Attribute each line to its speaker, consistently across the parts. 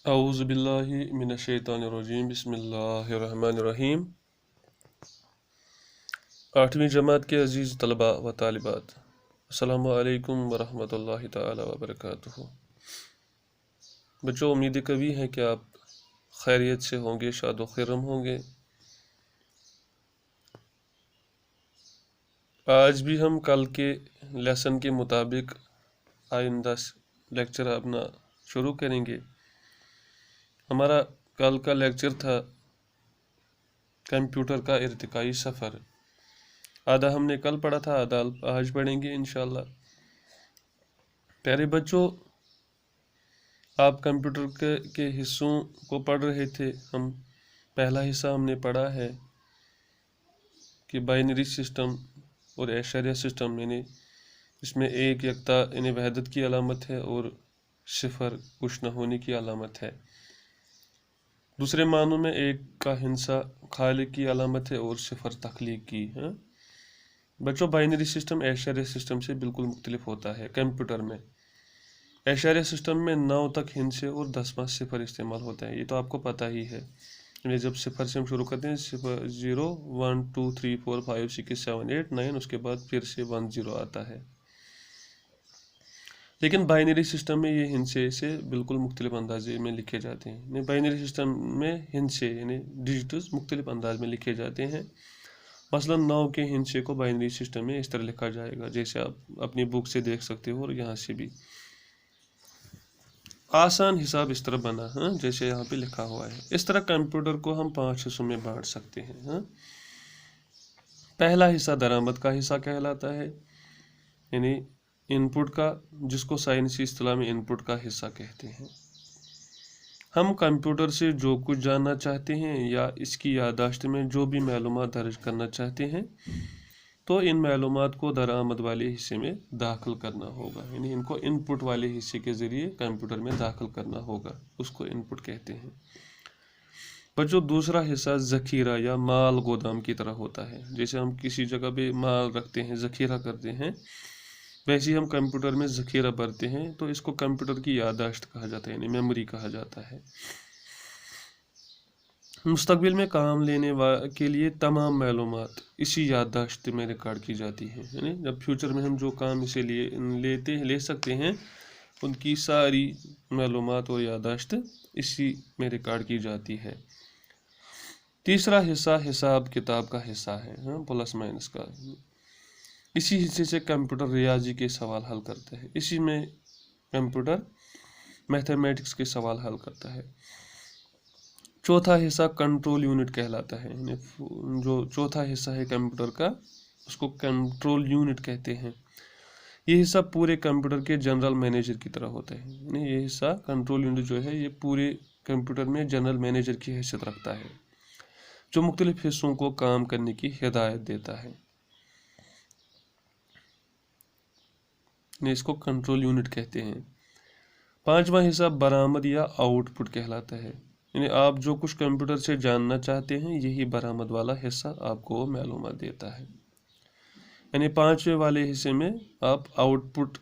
Speaker 1: اعوذ باللہ من الشیطان الرجیم بسم اللہ الرحمن الرحیم۔ 8ویں جماعت کے عزیز طلباء و طالبات، السلام علیکم ورحمۃ اللہ تعالی وبرکاتہ۔ بچوں، امید کبھی ہے کہ آپ خیریت سے ہوں گے، شاد و خرم ہوں گے۔ آج بھی ہم کل کے لیسن کے مطابق آئندہ لیکچر اپنا شروع کریں گے۔ ہمارا کل کا لیکچر تھا کمپیوٹر کا ارتقائی سفر۔ آدھا ہم نے کل پڑھا تھا، آدھا آج پڑھیں گے انشاءاللہ۔ پیارے بچوں، آپ کمپیوٹر کے حصوں کو پڑھ رہے تھے۔ پہلا حصہ ہم نے پڑھا ہے کہ بائنری سسٹم اور اعشاریہ سسٹم، یعنی اس میں ایک یکتا یعنی وحدت کی علامت ہے اور صفر کچھ نہ ہونے کی علامت ہے۔ دوسرے معنوں میں ایک کا ہندسہ خالق کی علامت ہے اور صفر تخلیق کی۔ بچوں، بائنری سسٹم اعشاریہ سسٹم سے بالکل مختلف ہوتا ہے۔ کمپیوٹر میں اعشاریہ سسٹم میں 9 تک ہندسے اور 10واں صفر استعمال ہوتا ہے۔ یہ تو آپ کو پتہ ہی ہے، یعنی جب صفر سے ہم شروع کرتے ہیں 0 1 2 3 4 5 6 7 8 9، اس کے بعد پھر سے 1 0 آتا ہے۔ لیکن بائنری سسٹم میں یہ ہندسے سے بالکل مختلف انداز میں لکھے جاتے ہیں۔ بائنری سسٹم میں ہندسے یعنی ڈیجٹس مختلف انداز میں لکھے جاتے ہیں۔ مثلا 9 کے ہندسے کو بائنری سسٹم میں اس طرح لکھا جائے گا، جیسے آپ اپنی بک سے دیکھ سکتے ہو اور یہاں سے بھی۔ آسان حساب اس طرح بنا جیسے یہاں پہ لکھا ہوا ہے۔ اس طرح کمپیوٹر کو ہم 5 حصوں میں بانٹ سکتے ہیں۔ پہلا حصہ درآمد کا حصہ کہلاتا ہے، یعنی ان پٹ کا، جس کو سائنسی اصطلاح میں ان پٹ کا حصہ کہتے ہیں۔ ہم کمپیوٹر سے جو کچھ جاننا چاہتے ہیں یا اس کی یادداشت میں جو بھی معلومات درج کرنا چاہتے ہیں تو ان معلومات کو درآمد والے حصے میں داخل کرنا ہوگا، یعنی ان کو ان پٹ والے حصے کے ذریعے کمپیوٹر میں داخل کرنا ہوگا، اس کو ان پٹ کہتے ہیں۔ بچوں، دوسرا حصہ ذخیرہ یا مال گودام کی طرح ہوتا ہے۔ جیسے ہم کسی جگہ پہ مال رکھتے ہیں، ذخیرہ کرتے ہیں، ویسے ہی ہم کمپیوٹر میں ذخیرہ بھرتے ہیں، تو اس کو کمپیوٹر کی یادداشت کہا جاتا ہے، یعنی میموری کہا جاتا ہے۔ مستقبل میں کام لینے کے لیے تمام معلومات اسی یادداشت میں ریکارڈ کی جاتی ہیں، یعنی جب فیوچر میں ہم جو کام اسے لے سکتے ہیں، ان کی ساری معلومات اور یادداشت اسی میں ریکارڈ کی جاتی ہے۔ تیسرا حصہ حساب کتاب کا حصہ ہے، پلس مائنس کا۔ اسی حصے سے کمپیوٹر ریاضی کے سوال حل کرتا ہے، اسی میں کمپیوٹر میتھمیٹکس کے سوال حل کرتا ہے۔ چوتھا حصہ کنٹرول یونٹ کہلاتا ہے، یعنی جو چوتھا حصہ ہے کمپیوٹر کا، اس کو کنٹرول یونٹ کہتے ہیں۔ یہ حصہ پورے کمپیوٹر کے جنرل مینیجر کی طرح ہوتا ہے، یعنی یہ حصہ کنٹرول یونٹ جو ہے یہ پورے کمپیوٹر میں جنرل مینیجر کی حیثیت رکھتا ہے، جو مختلف حصوں کو کام کرنے کی ہدایت دیتا ہے۔ اس کو کنٹرول یونٹ کہتے ہیں۔ پانچواں حصہ برآمد یا آؤٹ پٹ کہلاتا ہے، یعنی آپ جو کچھ کمپیوٹر سے جاننا چاہتے ہیں یہی برآمد والا حصہ آپ کو معلومات دیتا ہے۔ یعنی 5ویں والے حصے میں آپ آؤٹ پٹ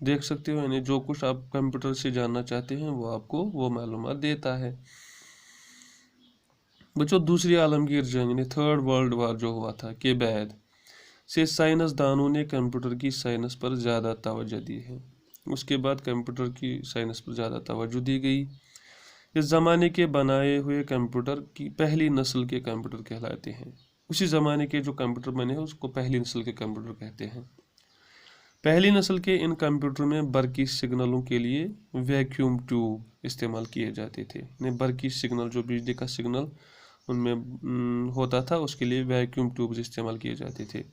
Speaker 1: دیکھ سکتے ہو، یعنی جو کچھ آپ کمپیوٹر سے جاننا چاہتے ہیں وہ آپ کو وہ معلومات دیتا ہے۔ بچوں، دوسری عالمگیر جنگ یعنی 3rd ورلڈ وار جو ہوا تھا کے بعد سے سائنس دانوں نے کمپیوٹر کی سائنس پر زیادہ توجہ دی ہے۔ اس کے بعد کمپیوٹر کی سائنس پر زیادہ توجہ دی گئی۔ اس زمانے کے بنائے ہوئے کمپیوٹر کی پہلی نسل کے کمپیوٹر کہلاتے ہیں۔ اسی زمانے کے جو کمپیوٹر بنے ہیں اس کو پہلی نسل کے کمپیوٹر کہتے ہیں۔ پہلی نسل کے ان کمپیوٹر میں برقی سگنلوں کے لیے ویکیوم ٹیوب استعمال کیے جاتے تھے، یعنی برقی سگنل جو بجلی کا سگنل ان میں ہوتا تھا اس کے لیے ویکیوم ٹیوب استعمال کیے جاتے تھے۔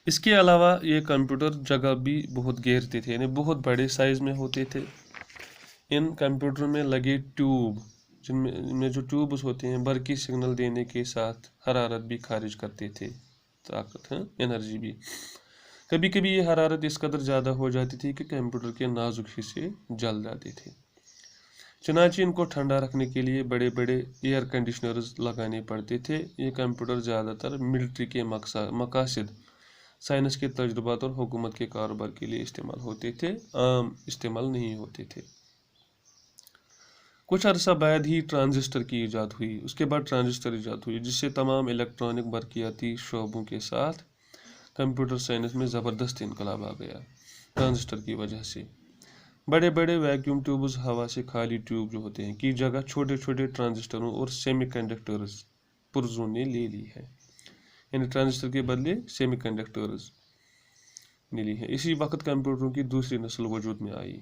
Speaker 1: اس کے علاوہ یہ کمپیوٹر جگہ بھی بہت گھیرتے تھے، یعنی بہت بڑے سائز میں ہوتے تھے۔ ان کمپیوٹر میں لگے ٹیوب، جن میں جو ٹیوبز ہوتے ہیں برقی سگنل دینے کے ساتھ حرارت بھی خارج کرتے تھے، طاقت انرجی بھی۔ کبھی کبھی یہ حرارت اس قدر زیادہ ہو جاتی تھی کہ کمپیوٹر کے نازک حصے جل جاتے تھے، چنانچہ ان کو ٹھنڈا رکھنے کے لیے بڑے بڑے ایئر کنڈیشنرز لگانے پڑتے تھے۔ یہ کمپیوٹر زیادہ تر ملٹری کے مقاصد، سائنس کے تجربات اور حکومت کے کاروبار کے لیے استعمال ہوتے تھے، عام استعمال نہیں ہوتے تھے۔ کچھ عرصہ بعد ہی ٹرانزسٹر کی ایجاد ہوئی، اس کے بعد ٹرانزسٹر ایجاد ہوئی، جس سے تمام الیکٹرانک برقیاتی شعبوں کے ساتھ کمپیوٹر سائنس میں زبردست انقلاب آ گیا ٹرانزسٹر کی وجہ سے۔ بڑے بڑے ویکیوم ٹیوبز ہوا سے خالی ٹیوب جو ہوتے ہیں کی جگہ چھوٹے چھوٹے ٹرانزسٹروں اور سیمی کنڈکٹرز پرزوں نے لے لی ہے، یعنی ٹرانزسٹر کے بدلے سیمی کنڈکٹرز نے لی ہے۔ اسی وقت کمپیوٹروں کی دوسری نسل وجود میں آئی۔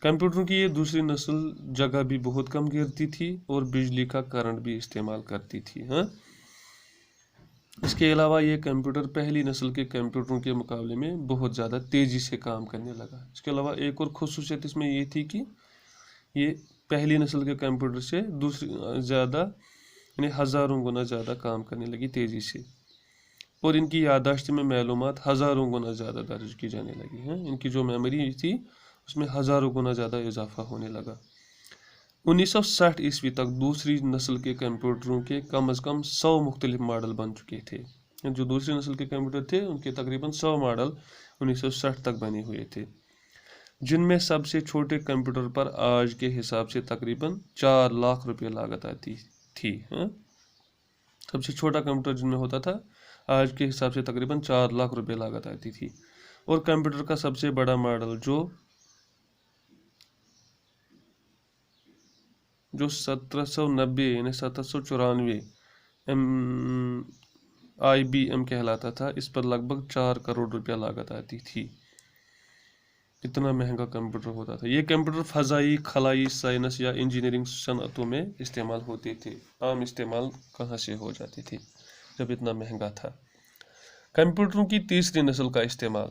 Speaker 1: کمپیوٹروں کی یہ دوسری نسل جگہ بھی بہت کم گرتی تھی اور بجلی کا کرنٹ بھی استعمال کرتی تھی۔ اس کے علاوہ یہ کمپیوٹر پہلی نسل کے کمپیوٹروں کے مقابلے میں بہت زیادہ تیزی سے کام کرنے لگا۔ اس کے علاوہ ایک اور خصوصیت اس میں یہ تھی کہ یہ پہلی نسل کے کمپیوٹر سے دوسری زیادہ یعنی ہزاروں گنا زیادہ کام کرنے لگی تیزی سے، اور ان کی یادداشت میں معلومات ہزاروں گنا زیادہ درج کی جانے لگی ہیں۔ ان کی جو میموری تھی اس میں ہزاروں گنا زیادہ اضافہ ہونے لگا۔ 1960 عیسوی تک دوسری نسل کے کمپیوٹروں کے کم از کم 100 مختلف ماڈل بن چکے تھے۔ جو دوسری نسل کے کمپیوٹر تھے ان کے تقریباً 100 ماڈل 1960 تک بنے ہوئے تھے، جن میں سب سے چھوٹے کمپیوٹر پر آج کے حساب سے تقریباً 4 لاکھ روپے لاگت آتی تھی۔ سب سے چھوٹا کمپیوٹر جن میں ہوتا تھا آج کے حساب سے تقریباً 4 لاکھ روپے لاگت آتی تھی، اور کمپیوٹر کا سب سے بڑا ماڈل جو 1790 یعنی 1794 IBM کہلاتا تھا، اس پر لگ بھگ 4 کروڑ روپیہ لاگت آتی تھی۔ اتنا مہنگا کمپیوٹر ہوتا تھا۔ یہ کمپیوٹر فضائی، خلائی سائنس یا انجینئرنگ صنعتوں میں استعمال ہوتے تھے۔ عام استعمال کہاں سے ہو جاتے تھے جب اتنا مہنگا تھا۔ کمپیوٹروں کی تیسری نسل کا استعمال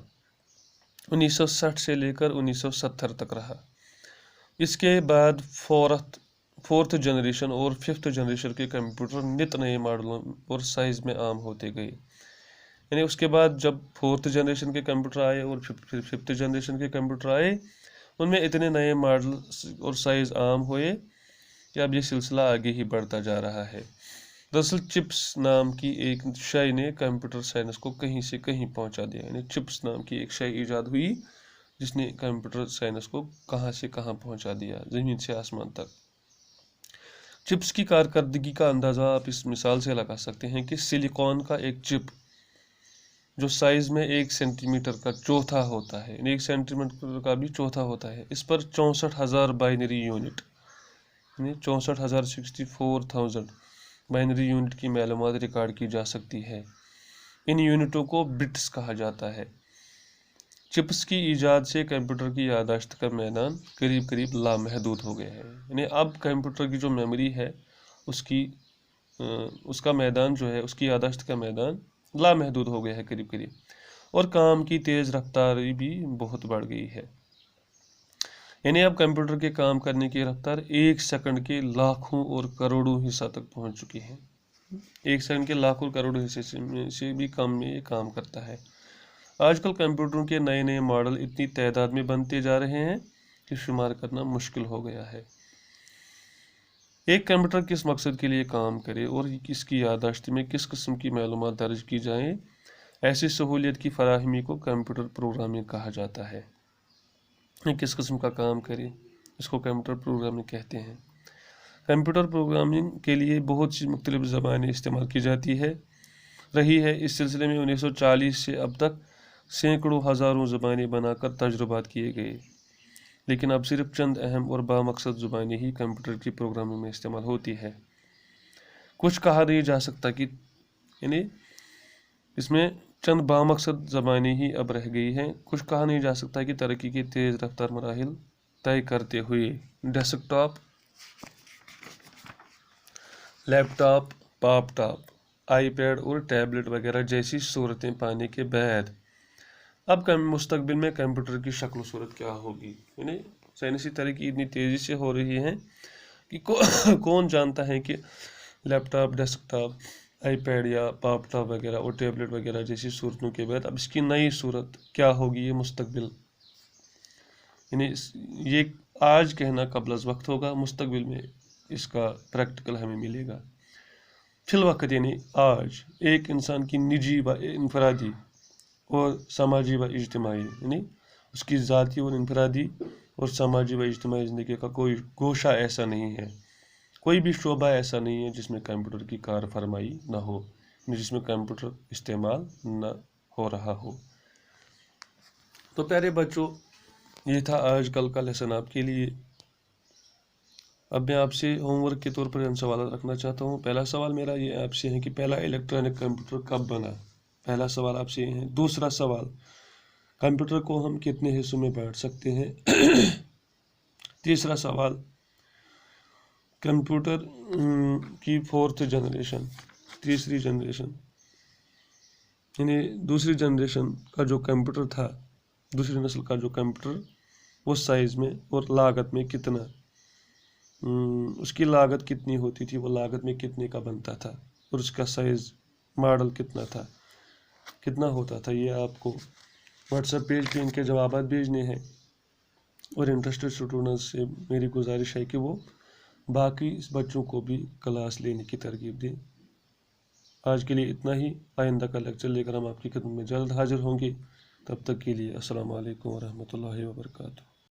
Speaker 1: 1960 سے لے کر 1970 تک رہا۔ اس کے بعد فورتھ جنریشن اور ففتھ جنریشن کے کمپیوٹر نت نئے ماڈلوں اور سائز میں عام ہوتے گئے۔ یعنی اس کے بعد جب فورتھ جنریشن کے کمپیوٹر آئے اور ففتھ جنریشن کے کمپیوٹر آئے، ان میں اتنے نئے ماڈل اور سائز عام ہوئے کہ اب یہ سلسلہ آگے ہی بڑھتا جا رہا ہے۔ دراصل چپس نام کی ایک شے نے کمپیوٹر سائنس کو کہیں سے کہیں پہنچا دیا، یعنی چپس نام کی ایک شے ایجاد ہوئی جس نے کمپیوٹر سائنس کو کہاں سے کہاں پہنچا دیا، زمین سے آسمان تک۔ چپس کی کارکردگی کا اندازہ آپ اس مثال سے لگا سکتے ہیں کہ سلیکون کا ایک چپ جو سائز میں 1 سینٹی میٹر کا چوتھا ہوتا ہے، یعنی 1 سینٹی میٹر کا بھی چوتھا ہوتا ہے، اس پر 64,000 بائنری یونٹ یعنی 64,000 بائنری یونٹ کی معلومات ریکارڈ کی جا سکتی ہے۔ ان یونٹوں کو بٹس کہا جاتا ہے۔ چپس کی ایجاد سے کمپیوٹر کی یادداشت کا میدان قریب قریب لامحدود ہو گیا ہے، یعنی اب کمپیوٹر کی جو میموری ہے اس کا میدان جو ہے، اس کی یادداشت کا میدان لامحدود ہو گیا ہے قریب قریب، اور کام کی تیز رفتاری بھی بہت بڑھ گئی ہے۔ یعنی اب کمپیوٹر کے کام کرنے کی رفتار 1 سیکنڈ کے لاکھوں اور کروڑوں حصہ تک پہنچ چکی ہے۔ 1 سیکنڈ کے لاکھوں اور کروڑوں حصے سے بھی کم میں یہ کام کرتا ہے۔ آج کل کمپیوٹروں کے نئے نئے ماڈل اتنی تعداد میں بنتے جا رہے ہیں کہ شمار کرنا مشکل ہو گیا ہے۔ ایک کمپیوٹر کس مقصد کے لیے کام کرے اور اس کی یادداشت میں کس قسم کی معلومات درج کی جائیں، ایسی سہولیت کی فراہمی کو کمپیوٹر پروگرامنگ کہا جاتا ہے۔ کس قسم کا کام کرے اس کو کمپیوٹر پروگرامنگ کہتے ہیں۔ کمپیوٹر پروگرامنگ کے لیے بہت سی مختلف زبانیں استعمال کی جاتی رہی ہے۔ اس سلسلے میں 1940 سے اب تک سینکڑوں ہزاروں زبانیں بنا کر تجربات کیے گئے، لیکن اب صرف چند اہم اور بامقصد زبانیں ہی کمپیوٹر کی پروگرامنگ میں استعمال ہوتی ہے۔ کچھ کہا نہیں جا سکتا کہ یعنی اس میں چند بامقصد زبانیں ہی اب رہ گئی ہیں۔ کچھ کہا نہیں جا سکتا کہ ترقی کے تیز رفتار مراحل طے کرتے ہوئے desktop, laptop, pop top, iPad اور ٹیبلٹ وغیرہ جیسی صورتیں پانے کے بعد اب مستقبل میں کمپیوٹر کی شکل و صورت کیا ہوگی۔ یعنی سائنسی ترقی اتنی تیزی سے ہو رہی ہے کہ کون جانتا ہے کہ laptop, desktop, iPad یا پاپ ٹاپ وغیرہ اور ٹیبلٹ وغیرہ جیسی صورتوں کے بعد اب اس کی نئی صورت کیا ہوگی، یہ مستقبل یعنی یہ آج کہنا قبل از وقت ہوگا، مستقبل میں اس کا پریکٹیکل ہمیں ملے گا۔ فی الوقت یعنی آج ایک انسان کی نجی و انفرادی اور سماجی و اجتماعی یعنی اس کی ذاتی اور انفرادی اور سماجی و اجتماعی زندگی کا کوئی گوشہ ایسا نہیں ہے، کوئی بھی شعبہ ایسا نہیں ہے جس میں کمپیوٹر کی کار فرمائی نہ ہو، جس میں کمپیوٹر استعمال نہ ہو رہا ہو۔ تو پیارے بچوں، یہ تھا آج کل کا لیسن آپ کے لیے۔ اب میں آپ سے ہوم ورک کے طور پر ان سوالات رکھنا چاہتا ہوں۔ پہلا سوال میرا یہ آپ سے ہے کہ پہلا الیکٹرانک کمپیوٹر کب بنا؟ پہلا سوال آپ سے یہ ہے۔ دوسرا سوال، کمپیوٹر کو ہم کتنے حصوں میں بانٹ سکتے ہیں؟ تیسرا سوال، کمپیوٹر کی فورتھ جنریشن، تیسری جنریشن یعنی دوسری جنریشن کا جو کمپیوٹر تھا، دوسری نسل کا جو کمپیوٹر، وہ سائز میں اور لاگت میں کتنا، اس کی لاگت کتنی ہوتی تھی، وہ لاگت میں کتنے کا بنتا تھا، اور اس کا سائز ماڈل کتنا تھا، کتنا ہوتا تھا، یہ آپ کو واٹس ایپ پیج پہ ان کے جوابات بھیجنے ہیں۔ اور انٹرسٹڈ اسٹوڈنٹس سے میری گزارش ہے کہ وہ باقی بچوں کو بھی کلاس لینے کی ترغیب دیں۔ آج کے لیے اتنا ہی، آئندہ کا لیکچر لے کر ہم آپ کی خدمت میں جلد حاضر ہوں گے۔ تب تک کے لیے السلام علیکم ورحمۃ اللہ وبرکاتہ۔